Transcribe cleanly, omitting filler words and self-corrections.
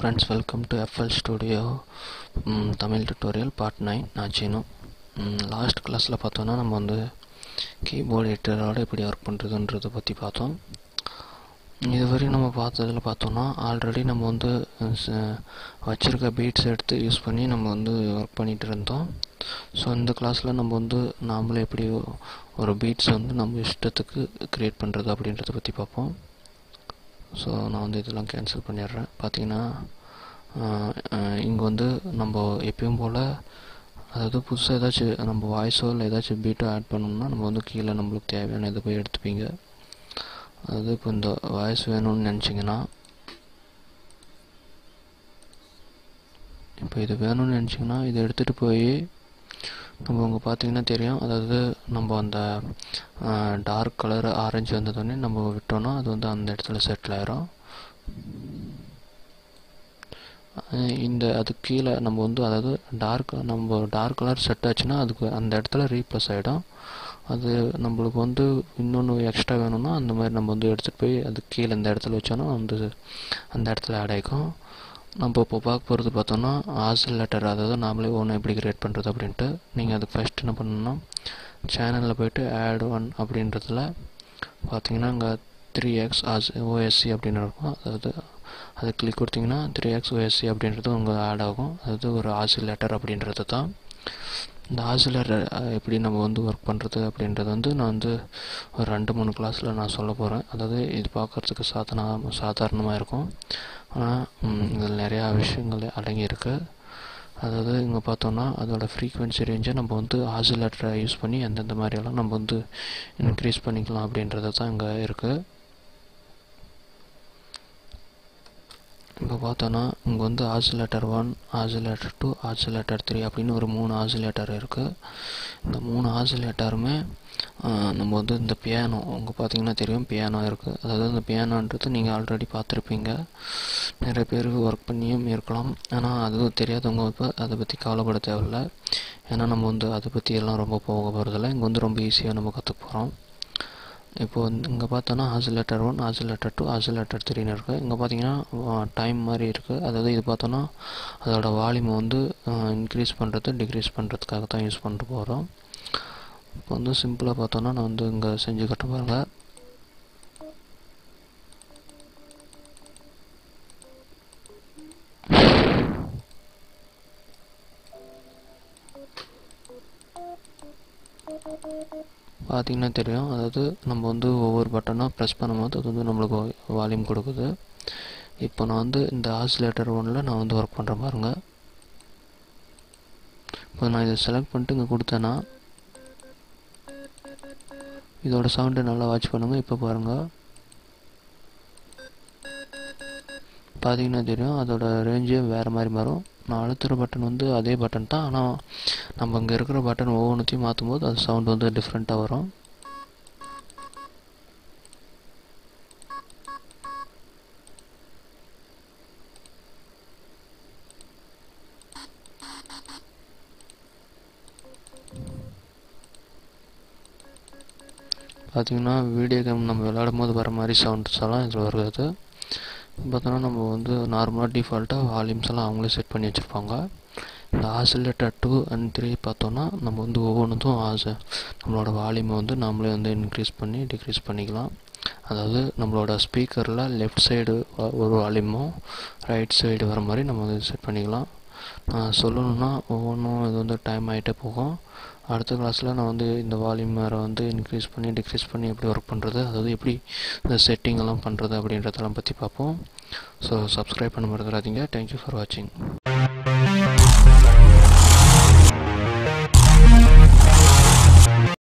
friends, welcome to FL Studio Tamil tutorial part 9. நான் Seenu. Last கிளாஸில் பார்த்தோன்னா நம்ம வந்து கீபோர்டு எடிட்டரோட எப்படி ஒர்க் பண்ணுறதுன்றதை பற்றி பார்த்தோம். இதுவரை நம்ம பார்த்ததில் பார்த்தோன்னா ஆல்ரெடி நம்ம வந்து வச்சுருக்க பீட்ஸ் எடுத்து யூஸ் பண்ணி நம்ம வந்து ஒர்க் பண்ணிகிட்டு இருந்தோம். ஸோ இந்த கிளாஸில் நம்ம வந்து நாமளே எப்படி ஒரு பீட்ஸ் வந்து நம்ம இஷ்டத்துக்கு க்ரியேட் பண்ணுறது அப்படின்றத பற்றி பார்ப்போம். ஸோ நான் வந்து இதெல்லாம் கேன்சல் பண்ணிடுறேன். பார்த்தீங்கன்னா இங்கே வந்து நம்ம எப்பயும் போல், அதாவது புதுசாக ஏதாச்சும் நம்ம வாய்ஸோ இல்லை ஏதாச்சும் பீட்டோ ஆட் பண்ணோம்னா நம்ம வந்து கீழே நம்மளுக்கு தேவையான இதை போய் எடுத்துப்பீங்க. அதாவது இப்போ இந்த வாய்ஸ் வேணும்னு நினச்சிங்கன்னா, இப்போ இது வேணும்னு நினச்சிங்கன்னா இதை எடுத்துகிட்டு போய் நம்ம அங்கே பார்த்தீங்கன்னா தெரியும். அதாவது நம்ம அந்த டார்க் கலர் ஆரஞ்சு வந்ததோடனே நம்ம விட்டோன்னா அது வந்து அந்த இடத்துல செட்டில் ஆயிரும். இந்த அதுக்கு கீழே நம்ம வந்து, அதாவது டார்க் கலர் செட் ஆச்சுன்னா அதுக்கு அந்த இடத்துல ரீப்ளேஸ் ஆகிடும். அது நம்மளுக்கு வந்து இன்னொன்று எக்ஸ்ட்ரா வேணும்னா அந்த மாதிரி நம்ம வந்து எடுத்துகிட்டு போய் அதுக்கு கீழே இந்த இடத்துல வச்சோன்னா வந்து அந்த இடத்துல ஆட் ஆகிக்கும். நம்ம இப்போ பார்க்க போகிறது பார்த்தோன்னா ஆசிலேட்டர், அதாவது நாமளே ஒன்று எப்படி கிரியேட் பண்ணுறது அப்படின்ட்டு. நீங்கள் அதுக்கு ஃபஸ்ட் என்ன பண்ணணும்னா சேனலில் போய்ட்டு ஆட் ஒன் அப்படின்றதுல பார்த்தீங்கன்னா இங்கே 3x OSC அப்படின்னு இருக்கும். அதாவது அதை கிளிக் கொடுத்தீங்கன்னா 3x OSC அப்படின்றது உங்களுக்கு ஆட் ஆகும். அதாவது ஒரு ஆசிலேட்டர் அப்படின்றது தான். இந்த ஆசிலேட்டர் எப்படி நம்ம வந்து ஒர்க் பண்ணுறது அப்படின்றது வந்து நான் வந்து ஒரு 2-3 கிளாஸில் நான் சொல்ல போகிறேன். அதாவது இது பார்க்குறதுக்கு சாதாரணமாக இருக்கும், ஆனால் இதில் நிறையா விஷயங்கள் அடங்கியிருக்கு. அதாவது இங்கே பார்த்தோன்னா அதோட ஃப்ரீக்வன்சி ரேஞ்சை நம்ம வந்து ஆசிலேட்டரை யூஸ் பண்ணி எந்தெந்த மாதிரியெல்லாம் நம்ம வந்து இன்க்ரீஸ் பண்ணிக்கலாம் அப்படின்றது தான் இங்கே இருக்குது. இப்போ பார்த்தோன்னா இங்கே வந்து ஆசிலேட்டர் 1, ஆசிலேட்டர் 2, ஆசிலேட்டர் 3 அப்படின்னு ஒரு 3 ஆசிலேட்டர் இருக்குது. இந்த 3 ஆசிலேட்டருமே நம்ம வந்து இந்த பியானோ, உங்கள் பார்த்தீங்கன்னா தெரியும் பியானோ இருக்குது. அதாவது இந்த பியானோன்றது நீங்கள் ஆல்ரெடி பார்த்துருப்பீங்க, நிறைய பேருக்கு ஒர்க் பண்ணியும் இருக்கலாம். ஆனால் அது தெரியாதவங்க இப்போ அதை பற்றி கவலைப்பட தேவையில்லை. ஏன்னா நம்ம வந்து அதை பற்றி எல்லாம் ரொம்ப போக போகிறதில்ல. இங்கே வந்து ரொம்ப ஈஸியாக நம்ம கற்றுக்க போகிறோம். இப்போது இங்கே பார்த்தோன்னா ஆசிலேட்டர் 1, ஆசிலேட்டர் 2, ஆசிலேட்டர் 3ன்னு இருக்குது. இங்கே பார்த்தீங்கன்னா டைம் மாதிரி இருக்குது. அதாவது இது பார்த்தோன்னா அதோட வால்யூமை வந்து இன்க்ரீஸ் பண்ணுறது டிக்ரீஸ் பண்ணுறதுக்காக தான் யூஸ் பண்ணிட்டு போகிறோம். இப்போ வந்து சிம்பிளாக பார்த்தோன்னா நான் வந்து இங்கே செஞ்சு கட்ட பாருங்க. பார்த்தீங்கன்னா தெரியும். அதாவது நம்ம வந்து ஒவ்வொரு பட்டனாக ப்ரெஸ் பண்ணும்போது அது வந்து நம்மளுக்கு வால்யூம் கொடுக்குது. இப்போ நான் வந்து இந்த ஆசிலேட்டர் 1ல் நான் வந்து ஒர்க் பண்ணுறேன் பாருங்கள். இப்போ நான் இதை செலக்ட் பண்ணிட்டு இங்கே கொடுத்தேன்னா இதோட சவுண்டை நல்லா வாட்ச் பண்ணுங்கள். இப்போ பாருங்கள், பார்த்தீங்கன்னா தெரியும் அதோட ரேஞ்சே வேறு மாதிரி மாறும். நான் அழுத்துகிற பட்டன் வந்து அதே பட்டன் தான், ஆனால் நம்ம இங்கே இருக்கிற பட்டன் ஒவ்வொன்றுத்தையும் மாற்றும் போது அது சவுண்ட் வந்து டிஃப்ரெண்ட்டாக வரும். பார்த்திங்கன்னா வீடியோ கேம் நம்ம விளையாடும் போது வர மாதிரி சவுண்ட்ஸ் எல்லாம் இதில் வருது. பார்த்தோன்னா நம்ம வந்து நார்மலாக டிஃபால்ட்டாக வால்யூம்ஸ் எல்லாம் அவங்களே செட் பண்ணி வச்சுருப்பாங்க. இந்த ஆசிலேட்டர் 2 and 3 பார்த்தோன்னா நம்ம வந்து ஒவ்வொன்றுத்தும் நம்மளோட வால்யூமை வந்து நம்மளே வந்து இன்க்ரீஸ் பண்ணி டிக்ரீஸ் பண்ணிக்கலாம். அதாவது நம்மளோட ஸ்பீக்கரில் லெஃப்ட் சைடு ஒரு வால்யூமும் ரைட் சைடு வர மாதிரி நம்ம வந்து செட் பண்ணிக்கலாம். நான் சொல்லணுன்னா ஒவ்வொன்றும் இது வந்து டைம் ஆகிட்டே போகும். அடுத்த கிளாஸில் நான் வந்து இந்த வால்யூம் வேறு வந்து இன்க்ரீஸ் பண்ணி டிக்ரீஸ் பண்ணி எப்படி ஒர்க் பண்ணுறது, அதாவது எப்படி இந்த செட்டிங் எல்லாம் பண்ணுறது அப்படின்றதெல்லாம் பற்றி பார்ப்போம். ஸோ சப்ஸ்கிரைப் பண்ண மறந்துடாதீங்க. தேங்க்யூ ஃபார் வாட்சிங்.